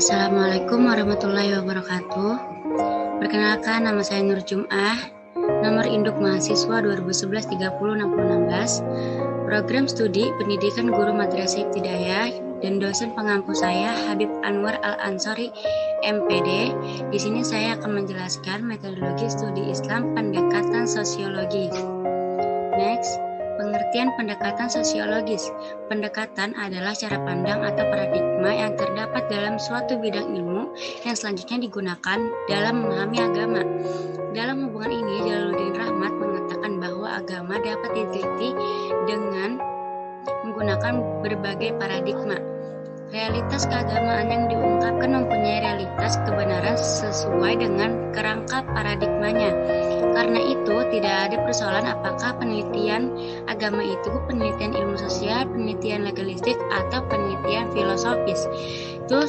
Assalamualaikum warahmatullahi wabarakatuh. Perkenalkan, nama saya Nur Jum'ah, nomor induk mahasiswa 2011 30 6016, program studi pendidikan guru madrasah ibtidaiyah, dan dosen pengampu saya Habib Anwar Al-Ansori, MPD. Di sini saya akan menjelaskan metodologi studi Islam pendekatan sosiologi. Next, pengertian pendekatan sosiologis. Pendekatan adalah cara pandang atau paradigma yang terdapat dalam suatu bidang ilmu yang selanjutnya digunakan dalam memahami agama. Dalam hubungan ini, Jalaluddin Rahmat mengatakan bahwa agama dapat diteliti dengan menggunakan berbagai paradigma. Realitas keagamaan yang diungkapkan mempunyai realitas kebenaran sesuai dengan kerangka paradigmanya. Karena itu, tidak ada persoalan apakah penelitian agama itu penelitian ilmu sosial, penelitian legalistik, atau penelitian filosofis. Itu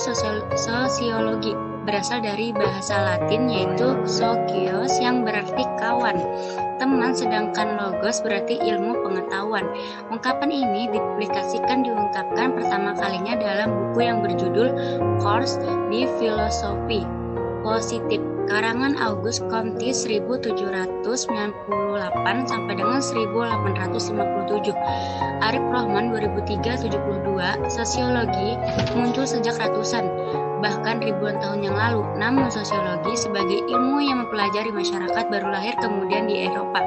sosiologi berasal dari bahasa Latin yaitu socios yang berarti kawan, teman, sedangkan logos berarti ilmu pengetahuan. Ungkapan ini diungkapkan pertama kalinya dalam buku yang berjudul Course di Filosofi Positif karangan Auguste Comte 1798 sampai dengan 1857. Arif Rahman 2003-72. Sosiologi muncul sejak ratusan bahkan ribuan tahun yang lalu. Namun sosiologi sebagai ilmu yang mempelajari masyarakat baru lahir kemudian di Eropa.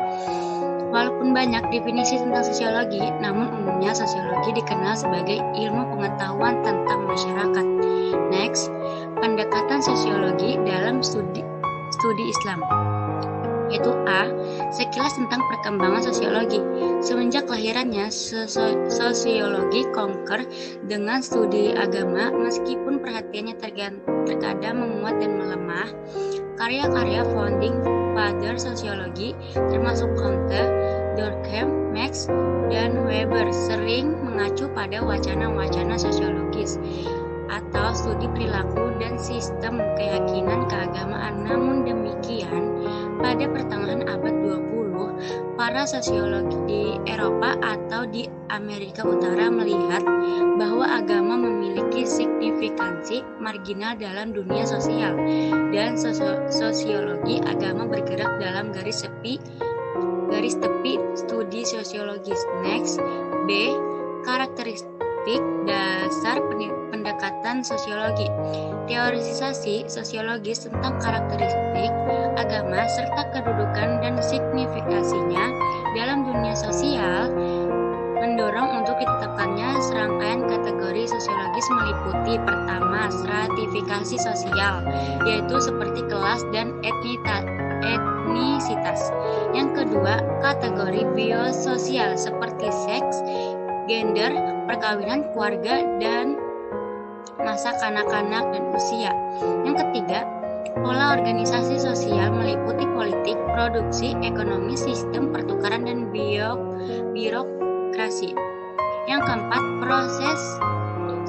Walaupun banyak definisi tentang sosiologi, namun umumnya sosiologi dikenal sebagai ilmu pengetahuan tentang masyarakat. Next, pendekatan sosiologi dalam studi Islam. Yaitu A. Sekilas tentang perkembangan sosiologi. Semenjak kelahirannya, sosiologi konker dengan studi agama, meskipun perhatiannya terkadang menguat dan melemah. Karya-karya founding father sosiologi, termasuk Comte, Durkheim, Marx, dan Weber, sering mengacu pada wacana-wacana sosiologis atau studi perilaku dan sistem keyakinan keagamaan. Namun demikian, pada pertengahan abad 20, para sosiolog di Eropa atau di Amerika Utara melihat bahwa agama memiliki signifikansi marginal dalam dunia sosial, dan sosiologi agama bergerak dalam garis tepi studi sosiologis. Next, B. Karakteristik dasar pendekatan sosiologi. Teorisasi sosiologis tentang karakteristik agama serta kedudukan dan signifikasinya dalam dunia sosial mendorong untuk ditetapkannya serangkaian kategori sosiologis meliputi: pertama, stratifikasi sosial, yaitu seperti kelas dan etnisitas. Yang kedua, kategori biososial seperti seks, gender, perkawinan, keluarga, dan masa kanak-kanak dan usia. Yang ketiga, pola organisasi sosial meliputi politik, produksi, ekonomi, sistem pertukaran, dan birokrasi. Yang keempat, proses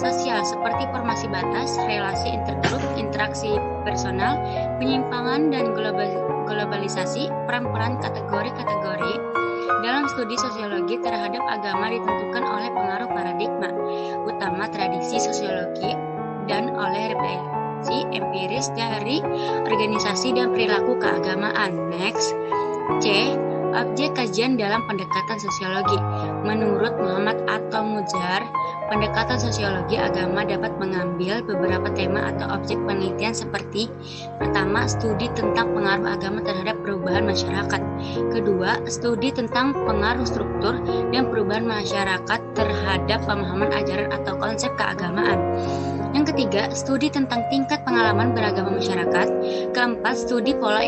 sosial seperti formasi batas, relasi intergrup, interaksi personal, penyimpangan, dan globalisasi. Peran-peran kategori-kategori dalam studi sosiologi terhadap agama ditentukan oleh pengaruh paradigma utama tradisi sosiologi dan oleh referensi empiris dari organisasi dan perilaku keagamaan. Next, C. Objek kajian dalam pendekatan sosiologi. Menurut Muhammad atau Muzar, pendekatan sosiologi agama dapat mengambil beberapa tema atau objek penelitian seperti: pertama, studi tentang pengaruh agama terhadap perubahan masyarakat. Kedua, studi tentang pengaruh struktur dan perubahan masyarakat terhadap pemahaman ajaran atau konsep keagamaan. Yang ketiga, studi tentang tingkat pengalaman beragama masyarakat. Keempat, studi pola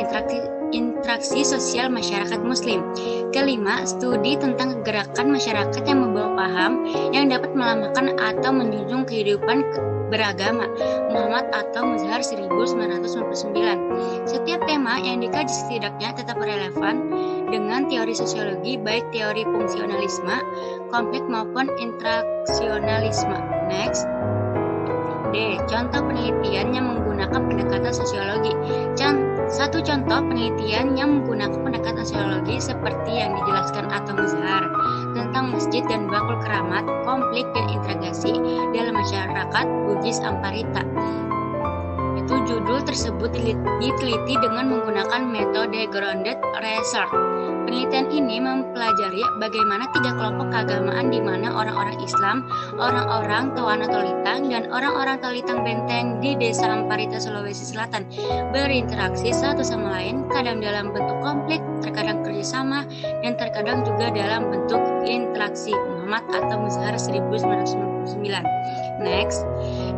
interaksi sosial masyarakat muslim. Kelima, studi tentang gerakan masyarakat yang membawa paham yang dapat melambangkan atau menjunjung kehidupan beragama. Muhammad atau Muzhar 1999. Setiap tema yang dikaji setidaknya tetap relevan dengan teori sosiologi, baik teori fungsionalisme, konflik maupun interaksionalisme. Next, D. Contoh penelitian yang menggunakan pendekatan sosiologi. Satu contoh penelitian yang menggunakan pendekatan sosiologi seperti yang dijelaskan atau Muzhar tentang masjid dan bakul keramat, konflik dan integrasi dalam masyarakat Bugis Amparita. Judul tersebut diteliti dengan menggunakan metode grounded research. Penelitian ini mempelajari bagaimana 3 kelompok keagamaan di mana orang-orang Islam, orang-orang Towana Tolitang, dan orang-orang Tolitang Benteng di Desa Amparita, Sulawesi Selatan berinteraksi satu sama lain, kadang dalam bentuk konflik, terkadang kerjasama, dan terkadang juga dalam bentuk interaksi. Muhammad atau Muzahar 1999. Next,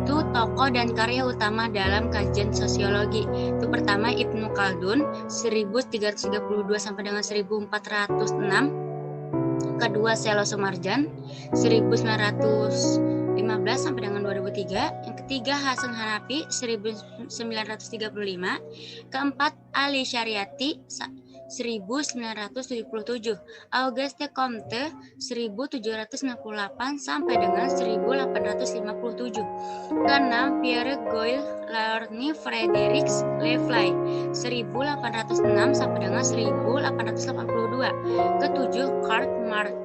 itu tokoh dan karya utama dalam kajian sosiologi. Itu pertama Ibnu Khaldun 1332 sampai dengan 1406. Kedua Selo Sumarjan 1915 sampai dengan 2003. Yang ketiga Hasan Hanafi 1935. Keempat Ali Syariati 1977, Auguste Comte 1798 sampai dengan 1857. Keenam Pierre Gouin Lorny Fredericks Leflay 1806 sampai dengan 1882. Ketujuh Karl Marx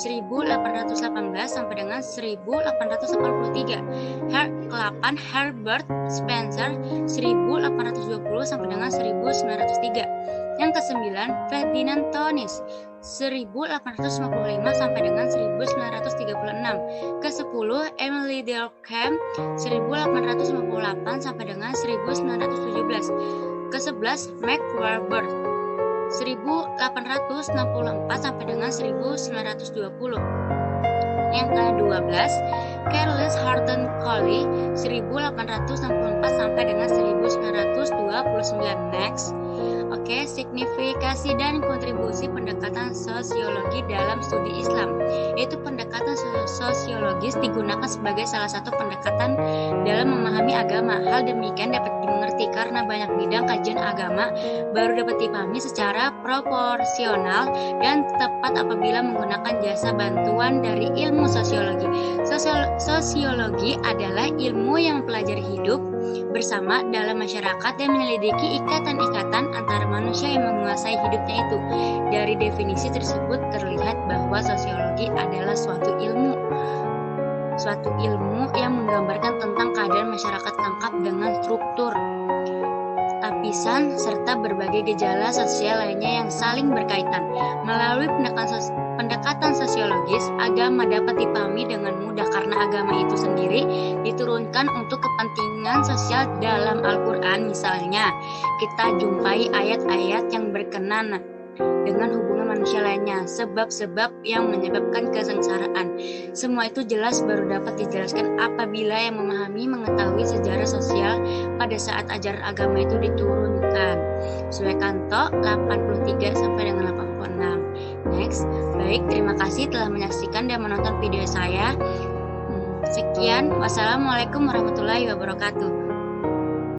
1818 sampai dengan 1883. Ke-8 Herbert Spencer 1820 sampai dengan 1903. Yang ke-9 Ferdinand Tönnies 1855 sampai dengan 1936. Ke-10 Emily Durkheim 1858 sampai dengan 1917. Ke-11 Max Weber 1864 sampai dengan 1920. Yang ke-12 Charles Horton Collie 1864 sampai dengan 1929. Next. Oke, signifikasi dan kontribusi pendekatan sosiologi dalam studi Islam. Yaitu pendekatan sosiologis digunakan sebagai salah satu pendekatan dalam memahami agama. Hal demikian dapat dimengerti karena banyak bidang kajian agama baru dapat dipahami secara proporsional dan tepat apabila menggunakan jasa bantuan dari ilmu sosiologi. Sosiologi adalah ilmu yang mempelajari hidup bersama dalam masyarakat dan menyelidiki ikatan-ikatan antara manusia yang menguasai hidupnya itu. Dari definisi tersebut terlihat bahwa sosiologi adalah suatu ilmu yang menggambarkan tentang keadaan masyarakat lengkap dengan struktur, lapisan, serta berbagai gejala sosial lainnya yang saling berkaitan. Melalui pendekatan sosiologis, agama dapat dipahami dengan mudah karena agama itu sendiri diturunkan untuk kepentingan sosial dalam Al-Quran. Misalnya, kita jumpai ayat-ayat yang berkenaan dengan hubungan manusia lainnya, sebab-sebab yang menyebabkan kesengsaraan. Semua itu jelas baru dapat dijelaskan apabila yang mengetahui sejarah sosial pada saat ajaran agama itu diturunkan. Suekanto 83 sampai dengan 86. Next. Baik, terima kasih telah menyaksikan dan menonton video saya. Sekian, wassalamualaikum warahmatullahi wabarakatuh.